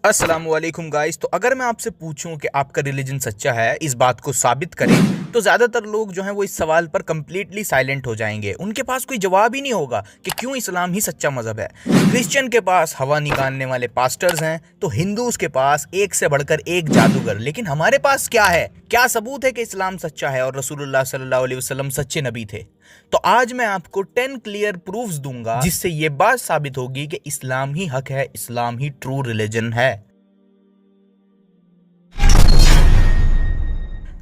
अस्सलामुअलैकुम गाइस। तो अगर मैं आपसे पूछूं कि आपका रिलीजन सच्चा है, इस बात को साबित करें, तो ज़्यादातर लोग जो हैं वो इस सवाल पर कंप्लीटली साइलेंट हो जाएंगे। उनके पास कोई जवाब ही नहीं होगा कि क्यों इस्लाम ही सच्चा मज़हब है। क्रिश्चियन के पास हवा निकालने वाले पास्टर्स हैं, तो हिंदूज के पास एक से बढ़कर एक जादूगर। लेकिन हमारे पास क्या है? क्या सबूत है कि इस्लाम सच्चा है और रसूलुल्लाह सल्लल्लाहु अलैहि वसल्लम सच्चे नबी थे? तो आज मैं आपको 10 क्लियर प्रूफ्स दूंगा जिससे ये बात साबित होगी कि इस्लाम ही हक है, इस्लाम ही ट्रू रिलीजन है।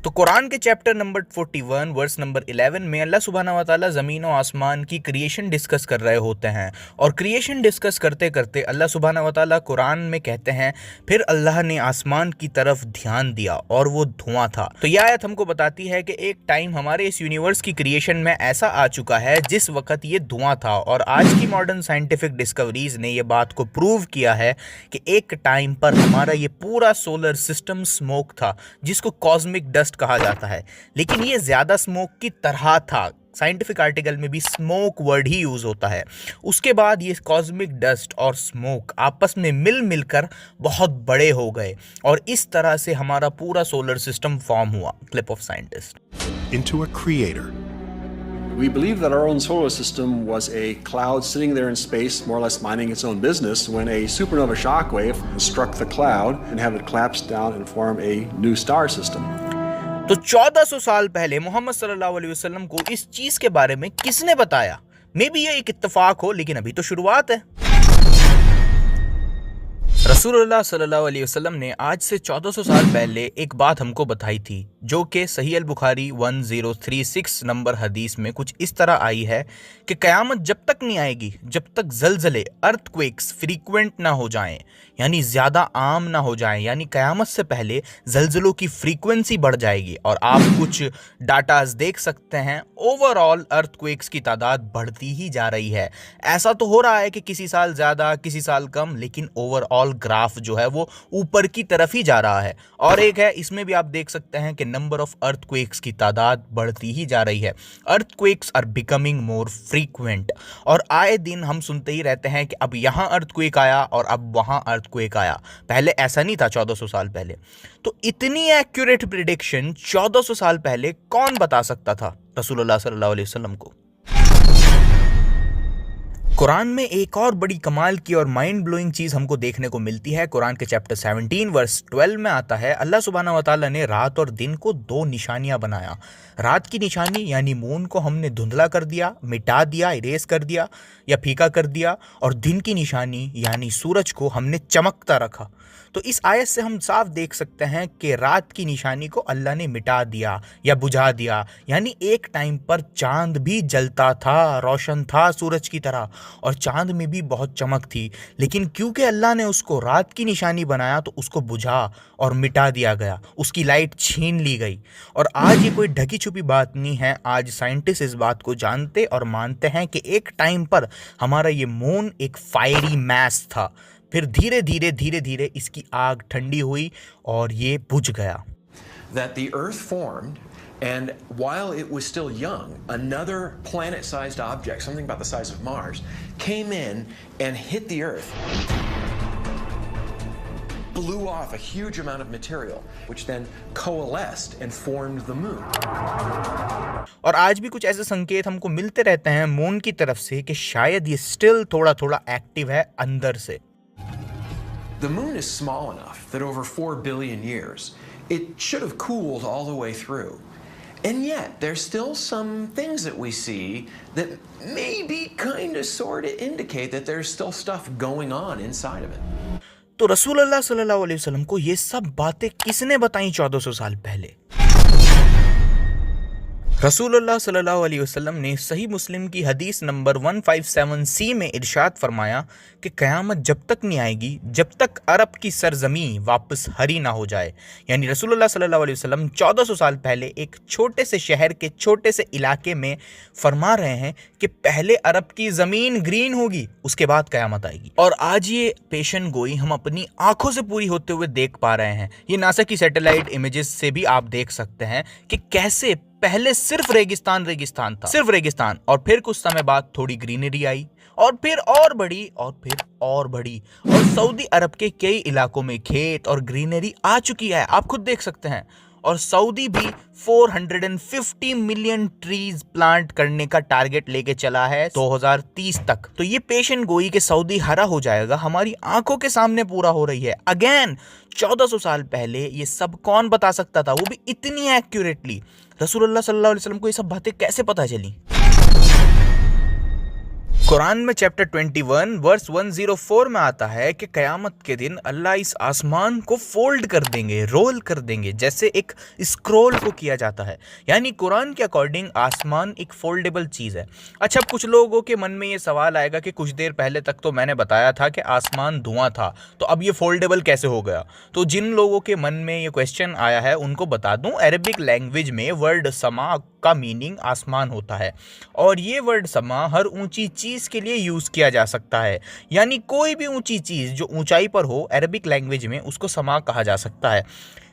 तो कुरान के चैप्टर नंबर 41 वर्स नंबर 11 में अल्लाह सुब्हानहू व तआला ज़मीन और आसमान की क्रिएशन डिस्कस कर रहे होते हैं। और क्रिएशन डिस्कस करते करते अल्लाह सुब्हानहू व तआला कुरान में कहते हैं, फिर अल्लाह ने आसमान की तरफ ध्यान दिया और वो धुआं था। तो यह आयत हमको बताती है कि एक टाइम हमारे इस यूनिवर्स की क्रिएशन में ऐसा आ चुका है जिस वक्त ये धुआं था। और आज की मॉडर्न साइंटिफिक डिस्कवरीज ने यह बात को प्रूव किया है कि एक टाइम पर हमारा ये पूरा सोलर सिस्टम स्मोक था, जिसको कॉस्मिक डस्ट कहा जाता है। लेकिन ये ज्यादा स्मोक की तरह था। साइंटिफिक आर्टिकल में भी स्मोक वर्ड ही यूज होता है। उसके बाद ये कॉस्मिक डस्ट और स्मोक आपस में मिलकर बहुत बड़े हो गए और इस तरह से हमारा पूरा सोलर सिस्टम फॉर्म हुआ। Clip of scientist. Into a creator. We believe that our own solar system was a cloud sitting there in space, more or less minding its own business, when a supernova shockwave struck the cloud and had it collapse down and form a new star system. तो 1400 साल पहले मोहम्मद सल्लल्लाहु अलैहि वसल्लम को इस चीज के बारे में किसने बताया? मे बी ये एक इत्तेफाक हो, लेकिन अभी तो शुरुआत है। रसूलुल्लाह सल्लल्लाहु अलैहि वसल्लम ने आज से 1400 साल पहले एक बात हमको बताई थी, जो कि सही अल बुखारी 1036 नंबर हदीस में कुछ इस तरह आई है कि क़यामत जब तक नहीं आएगी जब तक जलजले अर्थक्वेक्स फ्रीक्वेंट ना हो जाएं, यानी ज़्यादा आम ना हो जाएं, यानी क़यामत से पहले जलजलों की फ्रीक्वेंसी बढ़ जाएगी। और आप कुछ डाटाज देख सकते हैं, ओवरऑल अर्थक्वेक्स की तादाद बढ़ती ही जा रही है। ऐसा तो हो रहा है कि किसी साल ज़्यादा किसी साल कम, लेकिन ओवरऑल ग्राफ जो है वो ऊपर की तरफ ही जा रहा है। और एक है, इसमें भी आप देख सकते हैं कि नंबर ऑफ अर्थक्वेक्स की तादाद बढ़ती ही जा रही है। Earthquakes are becoming more frequent. और आए दिन हम सुनते ही रहते हैं कि अब यहाँ अर्थक्वेक आया और अब वहाँ अर्थक्वेक आया। पहले ऐसा नहीं था 1400 साल पहले। तो इतनी एक्यूरेट प्रिडिक्शन 1400 साल पहले कौन बता सकता था रसूलुल्लाह सल्लल्लाहु अलैहि वसल्लम को? कुरान में एक और बड़ी कमाल की और माइंड ब्लोइंग चीज़ हमको देखने को मिलती है। कुरान के चैप्टर 17 वर्स 12 में आता है, अल्लाह सुब्हानहू व तआला ने रात और दिन को दो निशानियां बनाया। रात की निशानी यानी मून को हमने धुंधला कर दिया, मिटा दिया, इरेज कर दिया या फीका कर दिया। और दिन की निशानी यानी सूरज को हमने चमकता रखा। तो इस आयत से हम साफ देख सकते हैं कि रात की निशानी को अल्लाह ने मिटा दिया या बुझा दिया, यानी एक टाइम पर चांद भी जलता था, रोशन था सूरज की तरह, और चांद में भी बहुत चमक थी। लेकिन क्योंकि अल्लाह ने उसको रात की निशानी बनाया तो उसको बुझा और मिटा दिया गया, उसकी लाइट छीन ली गई। और आज ये कोई ढकी छुपी बात नहीं है। आज साइंटिस्ट इस बात को जानते और मानते हैं कि एक टाइम पर हमारा ये मून एक फायरी मैस था। फिर धीरे धीरे इसकी आग ठंडी हुई और ये बुझ गया। That the Earth formed, and while it was still young, another planet-sized object, something about the size of Mars, came in and hit the Earth. Blew off a huge amount of material, which then coalesced and formed the moon. और आज भी कुछ ऐसे संकेत हमको मिलते रहते हैं मून की तरफ से कि शायद ये स्टिल थोड़ा थोड़ा एक्टिव है अंदर से। The moon is small enough that over 4 billion years, it should have cooled all the way through. And yet, there's still some things that we see that maybe kind of sort of indicate that there's still stuff going on inside of it. तो रसूलुल्लाह सल्लल्लाहु अलैहि वसल्लम को ये सब बातें किसने बताई 1400 साल पहले? रसूलुल्लाह सल्लल्लाहु अलैहि वसल्लम ने सही मुस्लिम की हदीस नंबर 157C में इरशाद फरमाया कि क़यामत जब तक नहीं आएगी जब तक अरब की सरजमी वापस हरी ना हो जाए। यानी रसूलुल्लाह सल्लल्लाहु अलैहि वसल्लम 1400 साल पहले एक छोटे से शहर के छोटे से इलाके में फरमा रहे हैं कि पहले अरब की ज़मीन ग्रीन होगी, उसके बाद क़यामत आएगी। और आज ये पेशन गोई हम अपनी आंखों से पूरी होते हुए देख पा रहे हैं। ये नासा की सैटेलाइट इमेजेस से भी आप देख सकते हैं कि कैसे पहले सिर्फ रेगिस्तान था, सिर्फ रेगिस्तान, और फिर कुछ समय बाद थोड़ी ग्रीनरी आई और फिर और बढ़ी और फिर और बढ़ी और सऊदी अरब के कई इलाकों में खेत और ग्रीनरी आ चुकी है, आप खुद देख सकते हैं। और सऊदी भी 450 मिलियन ट्रीज प्लांट करने का टारगेट लेके चला है 2030 तक। तो ये पेशेंट गोई के सऊदी हरा हो जाएगा हमारी आंखों के सामने पूरा हो रही है। अगेन 1400 साल पहले ये सब कौन बता सकता था, वो भी इतनी एक्यूरेटली। रसूलुल्लाह सल्लल्लाहु अलैहि वसल्लम को ये सब बातें कैसे पता चली? कुरान में चैप्टर 21 वर्स 104 में आता है कि कयामत के दिन अल्लाह इस आसमान को फोल्ड कर देंगे, रोल कर देंगे, जैसे एक स्क्रॉल को किया जाता है। यानी कुरान के अकॉर्डिंग आसमान एक फोल्डेबल चीज़ है। अच्छा, कुछ लोगों के मन में ये सवाल आएगा कि कुछ देर पहले तक तो मैंने बताया था कि आसमान धुआं था, तो अब ये फोल्डेबल कैसे हो गया? तो जिन लोगों के मन में ये क्वेश्चन आया है उनको बता दूं, अरबिक लैंग्वेज में वर्ड समा का मीनिंग आसमान होता है और ये वर्ड समा हर ऊंची चीज़ के लिए यूज़ किया जा सकता है। यानी कोई भी ऊंची चीज़ जो ऊंचाई पर हो, अरबिक लैंग्वेज में उसको समा कहा जा सकता है।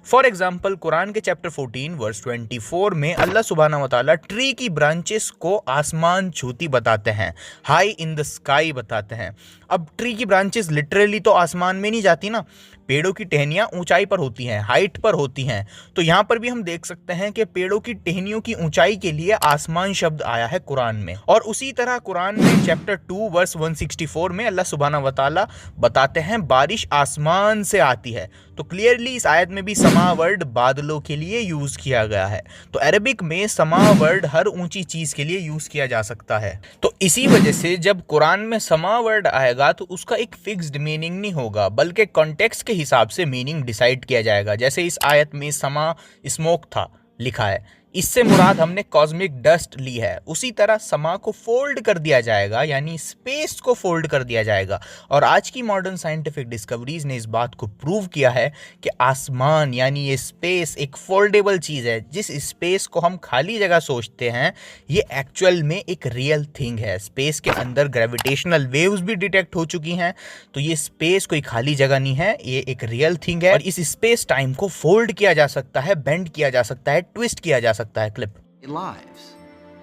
फॉर एग्जाम्पल, कुरान के चैप्टर 14 वर्स 24 में अल्लाह सुब्हानहू व तआला ट्री की ब्रांचेस को आसमान छूती बताते हैं, हाई इन द स्काई बताते हैं। अब ट्री की ब्रांचेस लिटरली तो आसमान में नहीं जाती ना, पेड़ों की टहनियाँ ऊंचाई पर होती हैं, हाइट पर होती हैं। तो यहाँ पर भी हम देख सकते हैं कि पेड़ों की टहनियों की ऊंचाई के लिए आसमान शब्द आया है कुरान में। और उसी तरह कुरान में चैप्टर 2 वर्स 164 में अल्लाह सुब्हानहू व तआला बताते हैं बारिश आसमान से आती है। तो क्लियरली इस आयत में भी समा वर्ड बादलों के लिए यूज किया गया है। तो अरबिक में समा वर्ड हर ऊंची चीज के लिए यूज किया जा सकता है। तो इसी वजह से जब कुरान में समा वर्ड आएगा तो उसका एक फिक्स्ड मीनिंग नहीं होगा, बल्कि कॉन्टेक्स्ट के हिसाब से मीनिंग डिसाइड किया जाएगा। जैसे इस आयत में समा स्मोक था लिखा है, इससे मुराद हमने कॉस्मिक डस्ट ली है। उसी तरह समा को फोल्ड कर दिया जाएगा, यानी स्पेस को फोल्ड कर दिया जाएगा। और आज की मॉडर्न साइंटिफिक डिस्कवरीज ने इस बात को प्रूव किया है कि आसमान यानी ये स्पेस एक फोल्डेबल चीज़ है। जिस स्पेस को हम खाली जगह सोचते हैं ये एक्चुअल में एक रियल थिंग है। स्पेस के अंदर ग्रेविटेशनल वेव्स भी डिटेक्ट हो चुकी हैं। तो ये स्पेस कोई खाली जगह नहीं है, ये एक रियल थिंग है। और इस स्पेस टाइम को फोल्ड किया जा सकता है, बेंड किया जा सकता है, ट्विस्ट किया जा सकता है। Clip lives.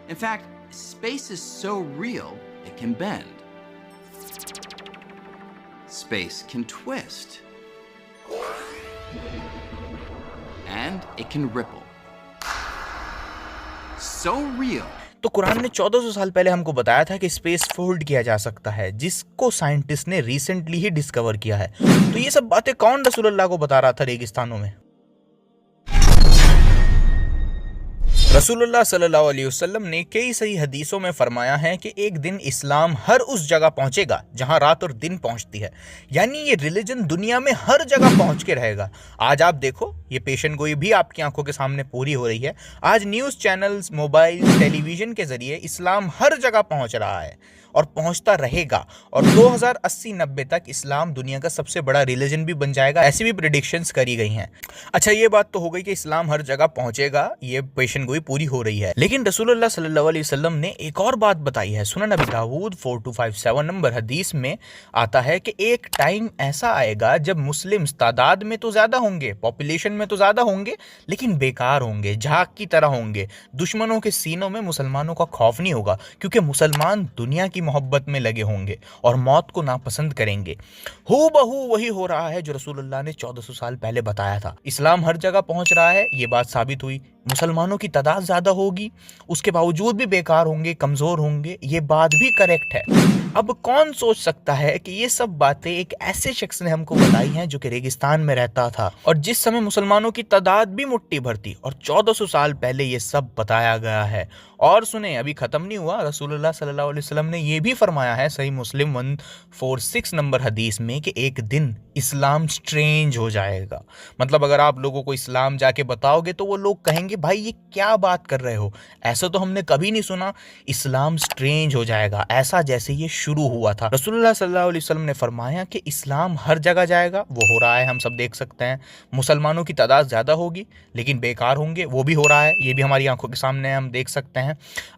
In fact, space is so real it can bend. Space can twist. And it can ripple. So real. तो कुरान ने 1400 साल पहले हमको बताया था कि स्पेस फोल्ड किया जा सकता है, जिसको साइंटिस्ट ने रिसेंटली ही डिस्कवर किया है। तो ये सब बातें कौन रसूलुल्लाह को बता रहा था रेगिस्तानों में? रसूलुल्लाह सल्लल्लाहु अलैहि वसल्लम ने कई सही हदीसों में फरमाया है कि एक दिन इस्लाम हर उस जगह पहुंचेगा जहां रात और दिन पहुंचती है। यानी ये रिलीजन दुनिया में हर जगह पहुंच के रहेगा। आज आप देखो, ये पेशेंट गोई भी आपकी आंखों के सामने पूरी हो रही है। आज न्यूज़ चैनल्स, मोबाइल, टेलीविजन के जरिए इस्लाम हर जगह पहुंच रहा है और पहुंचता रहेगा। और 2080-90 तक इस्लाम दुनिया का सबसे बड़ा रिलीजन भी बन जाएगा, ऐसी भी प्रेडिक्शंस करी गई हैं। अच्छा, ये बात तो हो गई कि इस्लाम हर जगह पहुंचेगा, ये पेशेंट गोई पूरी हो रही है। लेकिन रसूलुल्लाह सल्लल्लाहु अलैहि वसल्लम ने एक और बात बताई है। सुनन अबी दाऊद 4257 नंबर हदीस में आता है कि एक टाइम ऐसा आएगा जब मुस्लिम्स तादाद में तो ज्यादा होंगे, पॉपुलेशन में तो ज्यादा होंगे, लेकिन बेकार होंगे, झाग की तरह होंगे। दुश्मनों के सीनों में मुसलमानों का खौफ नहीं होगा, क्योंकि मुसलमान दुनिया की मोहब्बत में लगे होंगे और मौत को नापसंद करेंगे। हूबहू वही हो रहा है जो रसूलुल्लाह ने 1400 साल पहले बताया था। इस्लाम हर जगह पहुंच रहा है, ये बात साबित हुई। मुसलमानों की तादाद ज्यादा होगी, उसके बावजूद भी बेकार होंगे, कमजोर होंगे, ये बात भी करेक्ट है। अब कौन सोच सकता है कि ये सब बातें एक ऐसे शख्स ने हमको बताई हैं जो कि रेगिस्तान में रहता था और जिस समय मुसलमानों की तादाद भी मुट्ठी भर थी, और 1400 साल पहले ये सब बताया गया है। और सुने, अभी खत्म नहीं हुआ। रसूलुल्लाह सल्लल्लाहु अलैहि वसल्लम ने ये भी फरमाया है सही मुस्लिम 146 नंबर हदीस में कि एक दिन इस्लाम स्ट्रेंज हो जाएगा। मतलब अगर आप लोगों को इस्लाम जाके बताओगे तो वो लोग कहेंगे भाई ये क्या बात कर रहे हो, ऐसा तो हमने कभी नहीं सुना। इस्लाम स्ट्रेंज हो जाएगा, ऐसा जैसे ये शुरू हुआ था। रसूलुल्लाह सल्लल्लाहु अलैहि वसल्लम ने फरमाया कि इस्लाम हर जगह जाएगा, वो हो रहा है, हम सब देख सकते हैं। मुसलमानों की तादाद ज़्यादा होगी लेकिन बेकार होंगे, वो भी हो रहा है, ये भी हमारी आंखों के सामने हम देख सकते हैं।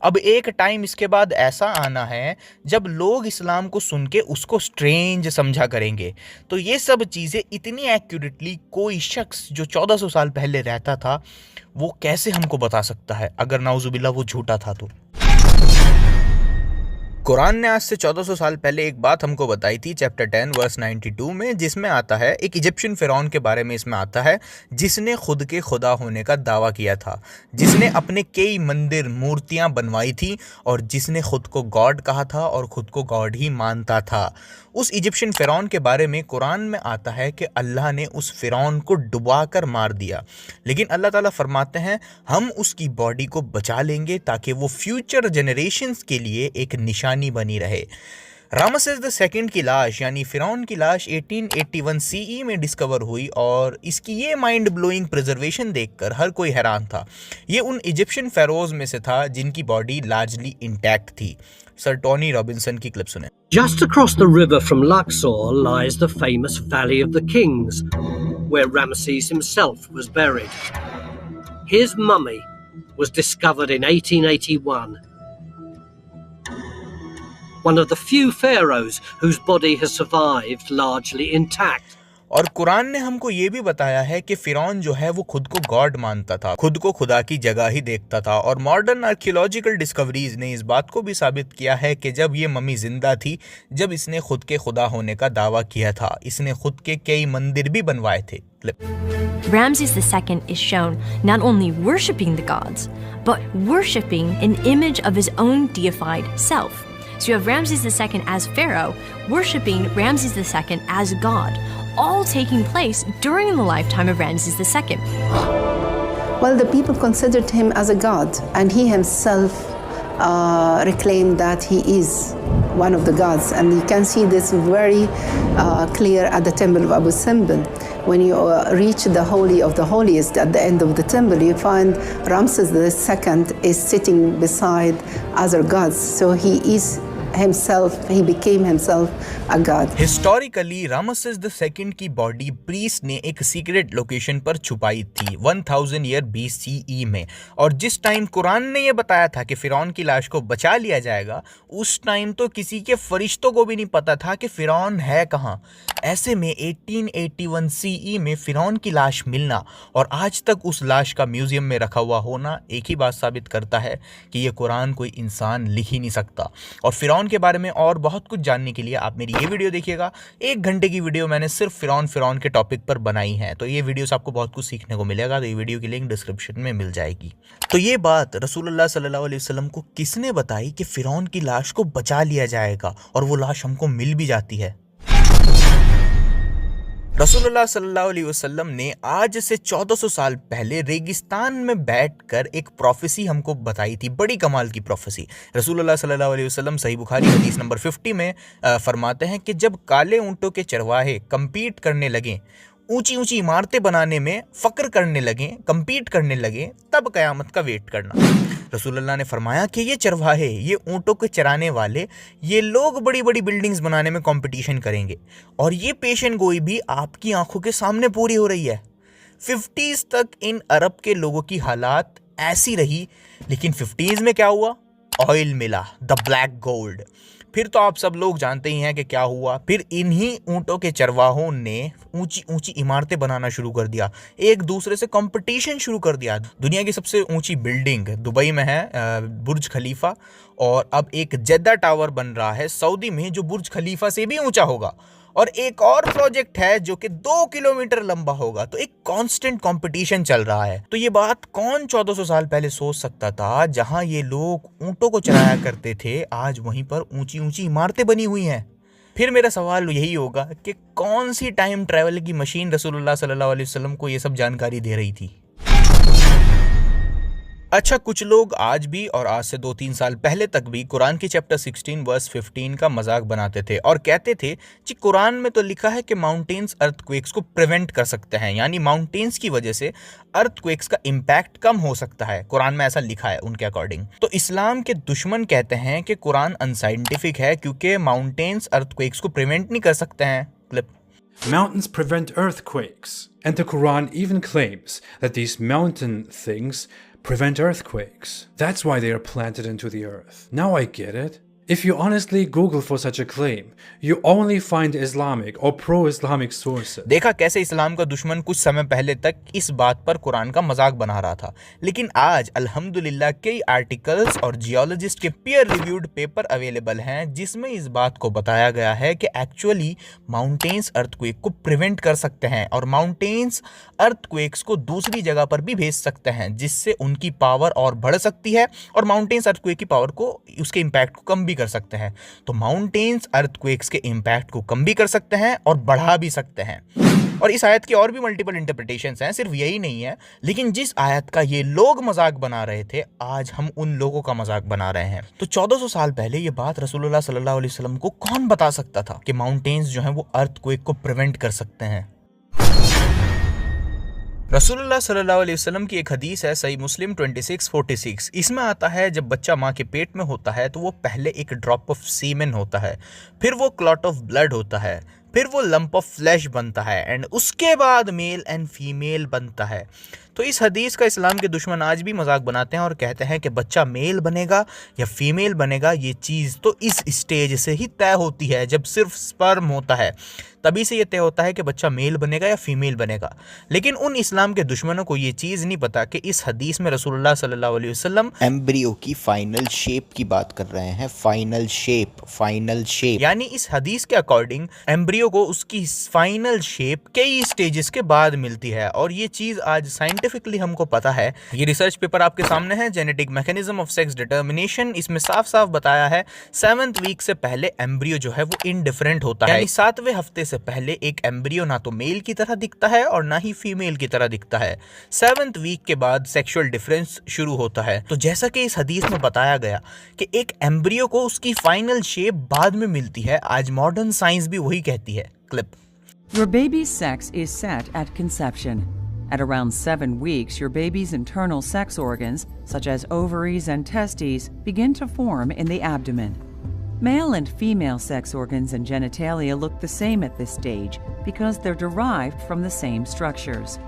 अब एक टाइम इसके बाद ऐसा आना है जब लोग इस्लाम को सुन के उसको स्ट्रेंज समझा करेंगे। तो ये सब चीज़ें इतनी एक्यूरेटली कोई शख्स जो 1400 साल पहले रहता था वो कैसे हमको बता सकता है, अगर नाउजुबिल्लाह वो झूठा था तो। कुरान ने आज से 1400 साल पहले एक बात हमको बताई थी चैप्टर 10 वर्स 92 में, जिसमें आता है एक इजिप्शियन फिरौन के बारे में। इसमें आता है जिसने खुद के खुदा होने का दावा किया था, जिसने अपने कई मंदिर मूर्तियां बनवाई थी और जिसने खुद को गॉड कहा था और खुद को गॉड ही मानता था। उस इजिप्शियन फिरौन के बारे में कुरान में आता है कि अल्लाह ने उस फिरौन को डुबा कर मार दिया, लेकिन अल्लाह ताला फरमाते हैं हम उसकी बॉडी को बचा लेंगे ताकि वो फ्यूचर जनरेशन्स के लिए एक निशानी बनी रहे। रामसेस द सेकंड की लाश यानी फिरौन की लाश 1881 सीई में डिस्कवर हुई और इसकी ये माइंड ब्लोइंग प्रिजर्वेशन देखकर हर कोई हैरान था। ये उन इजिप्शियन फेरोज में से था जिनकी बॉडी लार्जली इंटैक्ट थी। सर टोनी रॉबिन्सन की क्लिप सुने। Just across the river from Luxor lies the famous Valley of the Kings, where Ramesses himself was buried. His mummy was discovered in 1881. One of the few pharaohs whose body has survived largely intact. और कुरान ने हमको ये भी बताया है कि फिरौन जो है वो खुद को गॉड मानता था, खुद को खुदा की जगह ही देखता था। और मॉडर्न आर्कियोलॉजिकल डिस्कवरीज ने इस बात को भी साबित किया है कि जब ये मम्मी जिंदा थी, जब इसने खुद के खुदा होने का दावा किया था, इसने खुद के कई मंदिर भी बनवाए थे। Ramses II is shown not only worshipping the gods, but worshipping an image of his own deified self. So you have Ramses II as pharaoh, worshipping Ramses II as god, all taking place during the lifetime of Ramses II. Well, the people considered him as a god, and he himself reclaimed that he is one of the gods. And you can see this very clear at the temple of Abu Simbel. When you reach the Holy of the Holiest at the end of the temple, you find Ramses II is sitting beside other gods. So he became himself a god. Historically Ramses the second की body priest ने एक secret location पर छुपाई थी 1000 year BCE में। और जिस time Quran ने यह बताया था कि फिरौन की लाश को बचा लिया जाएगा, उस टाइम तो किसी के फरिश्तों को भी नहीं पता था कि फिरौन है कहाँ। ऐसे में 1881 CE में फिरौन की लाश मिलना और आज तक उस लाश का म्यूजियम में रखा हुआ होना एक ही बात साबित करता है कि ये कुरान कोई इंसान लिख ही नहीं सकता। और फिरौन के बारे में और बहुत कुछ जानने के लिए आप मेरी ये वीडियो देखिएगा। 1 घंटे की वीडियो मैंने सिर्फ फिरौन के टॉपिक पर बनाई है, तो ये वीडियो से आपको बहुत कुछ सीखने को मिलेगा। तो ये वीडियो की लिंक डिस्क्रिप्शन में मिल जाएगी। तो ये बात रसूलुल्लाह सल्लल्लाहु अलैहि वसल्लम को किसने बताई कि फिरौन की लाश को बचा लिया जाएगा और वो लाश हमको मिल भी जाती है? रसूलुल्लाह सल्लल्लाहु अलैहि वसल्लम ने आज से 1400 साल पहले रेगिस्तान में बैठकर एक प्रोफेसी हमको बताई थी, बड़ी कमाल की प्रोफेसी। रसूलुल्लाह सल्लल्लाहु अलैहि वसल्लम सही बुखारी हदीस नंबर 50 में फरमाते हैं कि जब काले ऊंटों के चरवाहे कंपीट करने लगे, ऊंची ऊंची इमारतें बनाने में फक्र करने लगे, कंपीट करने लगे, तब कयामत का वेट करना। रसूलुल्लाह ने फरमाया कि ये चरवाहे, ये ऊंटों को चराने वाले, ये लोग बड़ी बड़ी बिल्डिंग्स बनाने में कंपटीशन करेंगे और ये पेशन गोई भी आपकी आंखों के सामने पूरी हो रही है। 50s तक इन अरब के लोगों की हालात ऐसी रही, लेकिन 50s में क्या हुआ? ऑयल मिला, द ब्लैक गोल्ड। फिर तो आप सब लोग जानते ही हैं कि क्या हुआ। फिर इन्हीं ऊंटों के चरवाहों ने ऊंची ऊंची इमारतें बनाना शुरू कर दिया, एक दूसरे से कंपटीशन शुरू कर दिया। दुनिया की सबसे ऊंची बिल्डिंग दुबई में है, बुर्ज खलीफा, और अब एक जेद्दा टावर बन रहा है सऊदी में जो बुर्ज खलीफा से भी ऊंचा होगा, और एक और प्रोजेक्ट है जो कि 2 किलोमीटर लंबा होगा। तो एक कांस्टेंट कंपटीशन चल रहा है। तो ये बात कौन 1400 साल पहले सोच सकता था? जहां ये लोग ऊंटों को चराया करते थे, आज वहीं पर ऊंची ऊंची इमारतें बनी हुई हैं। फिर मेरा सवाल यही होगा कि कौन सी टाइम ट्रैवल की मशीन रसूलुल्लाह सल्लल्लाहु अलैहि वसल्लम को ये सब जानकारी दे रही थी? अच्छा, कुछ लोग आज भी और आज से 2-3 साल पहले तक भी कुरान की चैप्टर 16 वर्स 15 का मजाक बनाते थे और कहते थे कि कुरान में तो लिखा है कि माउंटेन्स अर्थक्वेक्स को प्रिवेंट कर सकते हैं, यानी माउंटेन्स की वजह से अर्थक्वेक्स का इम्पैक्ट कम हो सकता है। कुरान में ऐसा लिखा है उनके अकॉर्डिंग। तो इस्लाम के दुश्मन कहते हैं कि कुरान अनसाइंटिफिक है क्योंकि माउंटेन्स अर्थक्वेक्स को प्रिवेंट नहीं कर सकते हैं। Clip. Mountains prevent earthquakes, and the Quran even claims that these mountain things prevent earthquakes. That's why they are planted into the earth. Now I get it. If you honestly Google for such a claim, you only find Islamic or pro-Islamic sources. देखा कैसे इस्लाम का दुश्मन कुछ समय पहले तक इस बात पर कुरान का मजाक बना रहा था, लेकिन आज अल्हम्दुलिल्लाह कई आर्टिकल्स और जियोलॉजिस्ट के पीयर रिव्यूड पेपर अवेलेबल हैं जिसमें इस बात को बताया गया है कि एक्चुअली माउंटेन्स अर्थक्वेक को प्रिवेंट कर सकते हैं और माउंटेन्स अर्थक्वेक्स को दूसरी जगह पर भी भेज सकते हैं, जिससे उनकी पावर और बढ़ सकती है और माउंटेन्स अर्थक्वेक की पावर को, उसके इम्पैक्ट को कम भी कर सकते हैं। तो माउंटेन्स अर्थक्वेक्स के इम्पैक्ट को कम भी कर सकते हैं और बढ़ा भी सकते हैं। और इस आयत की और भी मल्टीपल इंटरप्रिटेशंस हैं, सिर्फ यही नहीं है। लेकिन जिस आयत का ये लोग मजाक बना रहे थे, आज हम उन लोगों का मजाक बना रहे हैं। तो 1400 साल पहले ये बात रसूलुल्लाह सल्लल्लाहु अलैहि वसल्लम को कौन बता सकता था कि माउंटेन्स जो हैं वो अर्थक्वेक को प्रिवेंट कर सकते हैं। रसूलुल्लाह सल्लल्लाहु अलैहि वसल्लम की एक हदीस है, सही मुस्लिम 2646। इसमें आता है जब बच्चा माँ के पेट में होता है तो वो पहले एक ड्रॉप ऑफ सीमेन होता है, फिर वो क्लॉट ऑफ ब्लड होता है, फिर वो लंप ऑफ फ्लैश बनता है एंड उसके बाद मेल एंड फीमेल बनता है। तो इस हदीस का इस्लाम के दुश्मन आज भी मजाक बनाते हैं और कहते हैं कि बच्चा मेल बनेगा या फीमेल बनेगा, ये चीज़ तो इस स्टेज से ही तय होती है जब सिर्फ स्पर्म होता है, तभी से ये तय होता है कि बच्चा मेल बनेगा या फीमेल बनेगा। लेकिन उन इस्लाम के दुश्मनों को ये चीज़ नहीं पता कि इस हदीस में रसूलुल्लाह सल्लल्लाहु अलैहि वसल्लम एम्ब्रियो की फाइनल शेप की बात कर रहे हैं। फाइनल शेप यानी इस हदीस के अकॉर्डिंग एम्ब्रियो को उसकी फाइनल शेप कई स्टेजेस के बाद मिलती है और ये चीज़ आज साइंटिफिकली हमको पता है। ये रिसर्च पेपर आपके सामने है, genetic mechanism of sex determination. इसमें साफ साफ बताया है 7th वीक से पहले एम्ब्रियो जो है वो इनडिफरेंट होता है, यानी 7वें हफ्ते से पहले एक एम्ब्रियो ना तो मेल की तरह दिखता है और ना ही फीमेल की तरह दिखता है। 7th वीक के बाद सेक्सुअल डिफरेंस शुरू होता है। तो जैसा कि इस हदीस में बताया गया कि एक एम्ब्रियो को उसकी फाइनल शेप बाद में मिलती है, आज मॉडर्न साइंस भी वही कहती है। Clip. Your baby's sex is set at conception. At around 7 weeks, your baby's internal sex organs, such as ovaries and testes, begin to form in the abdomen. Male and female sex organs and genitalia look the same at this stage because they're derived from the same structures.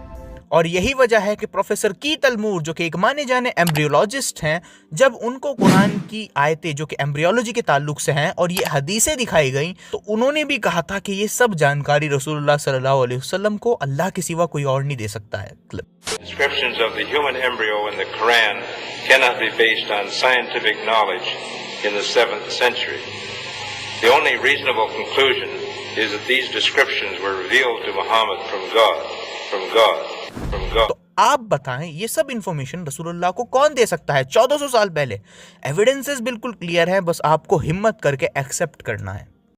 और यही वजह है कि professor Keith अल्मूर, जो कि एक माने जाने एम्ब्रियोलॉजिस्ट हैं, जब उनको कुरान की आयतें जो कि एम्ब्रियोलॉजी के ताल्लुक से हैं और ये हदीसें दिखाई गई, तो उन्होंने भी कहा था कि ये सब जानकारी रसूलुल्लाह सल्लल्लाहु अलैहि वसल्लम को अल्लाह के सिवा कोई और नहीं दे सकता है। Clip. Descriptions of the human embryo in the Quran cannot be based on scientific knowledge in the 7th century. The only reasonable conclusion is that these descriptions were revealed to Muhammad from God. तो आप बताएं, ये सब information रसूलुल्लाह को कौन दे सकता है 1400 साल पहले? एविडेंसेस बिल्कुल क्लियर है, बस आपको हिम्मत करके एक्सेप्ट करना है।